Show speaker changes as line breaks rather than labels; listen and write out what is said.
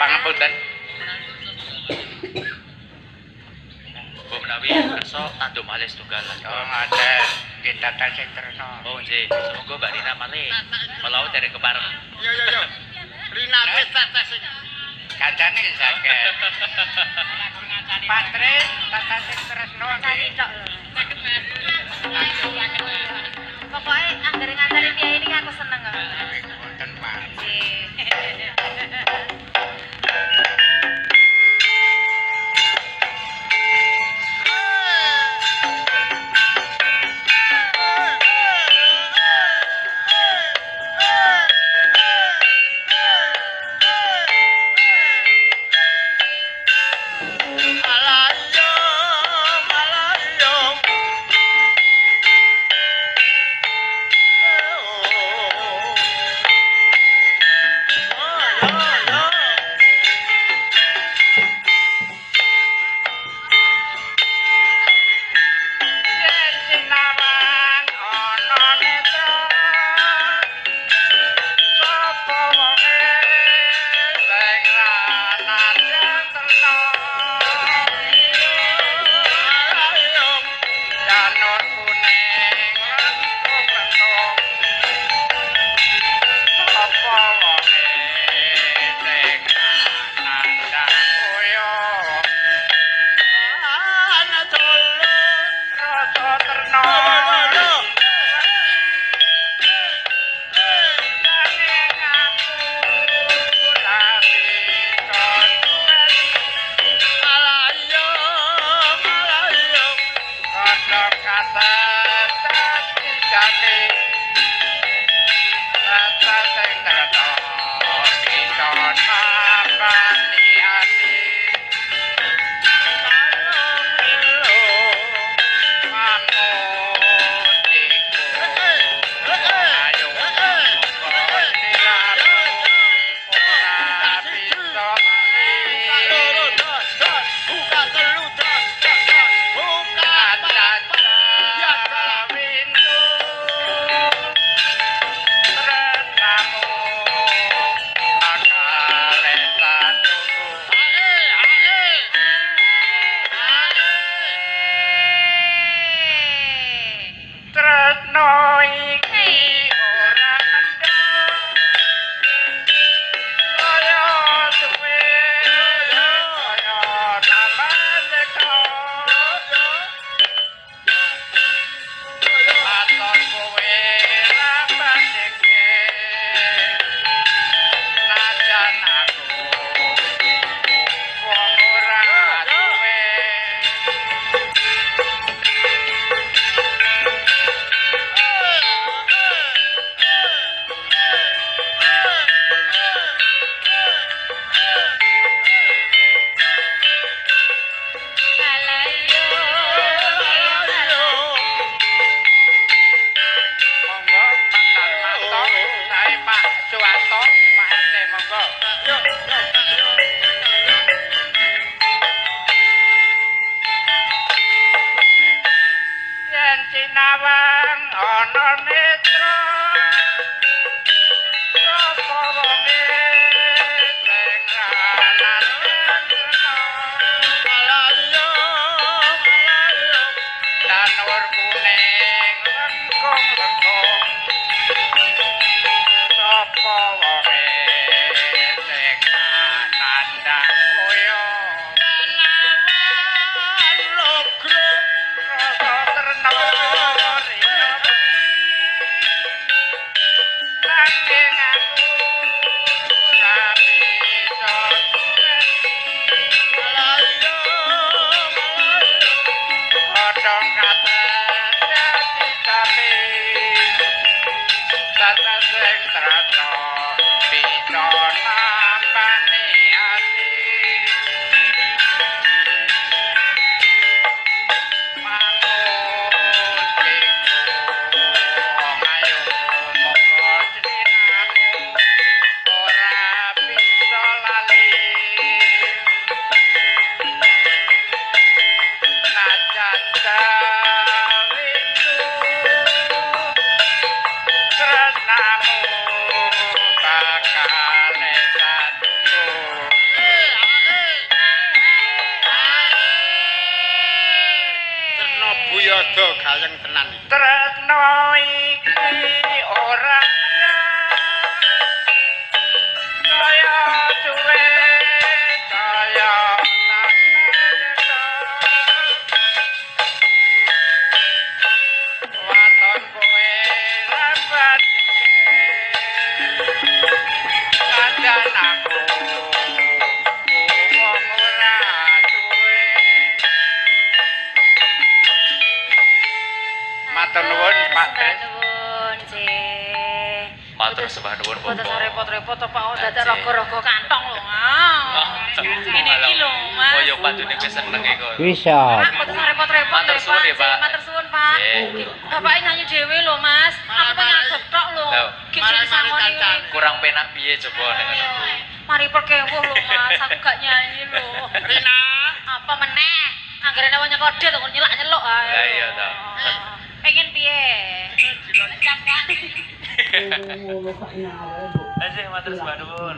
Pangapunten. Bu menawi kersa tanduk malih setunggalan.
Oh, ngaten. Kita tasih terno.
Oh, nggih. Semoga Mbak Rina malih melau dereng kepareng.
Yo. Rina wis tasih. Kancane saged. Patre tasih tresno nggih.
Pokoknya anggere ngancani piye ini aku seneng kok.
Wonten Pak. ati rasa sing tresno bisa nambani ati Tresno iki ora mendem kaya suwe kaya tambah teko aton kowe rambat iki najan aku wong ora duwe monggo patar mantok sae Pak Suwanto Pak RT monggo yen sinawang ana netra sapa wonge sing ranane malayo tanur kuning lengkung-lengkung sapa wonge sing nandang koyo lawan logrok rasa terno nanging aku rapi malayo kodong kates dadi tapi tata sing tresno bisa nambani ati manut iku ayo monggo sliramu ora bisa lali najan sawindu tresnamu bakal satunggu Tresno Buyada gayeng tenan iki tresno iki ora kaya suwe kaya waton kowe lambat kadang aku wong ora duwe matur nuwun Pak Tris
Nuwun sih.
Matur sembah nuwun
Foto
Bapak.
repot-repot apa dadak
Anjir.
rogo-rogo kantong lho. Ini iki lho, Mas.
Oh ya padune wis seneng iku.
Bisa.
Pak, foto repot-repot
Matur
deh,
suwun ya, Pak.
Matur suwun, Pak.
Nggih.
Bapak nyanyi dhewe lho, Mas. Aku pengen ngadeg tok lho.
Lho.
Ki sing sangoni.
Kurang penak piye coba dengan aku.
Mari perkewuh lho, Mas. Aku gak nyanyi lho.
Rina
Apa meneh? Anggerane wong nyekode kok nyelak-nyeluk ae.
Lah iya to.
Pengen piye?
Aja matur sembah nuwun.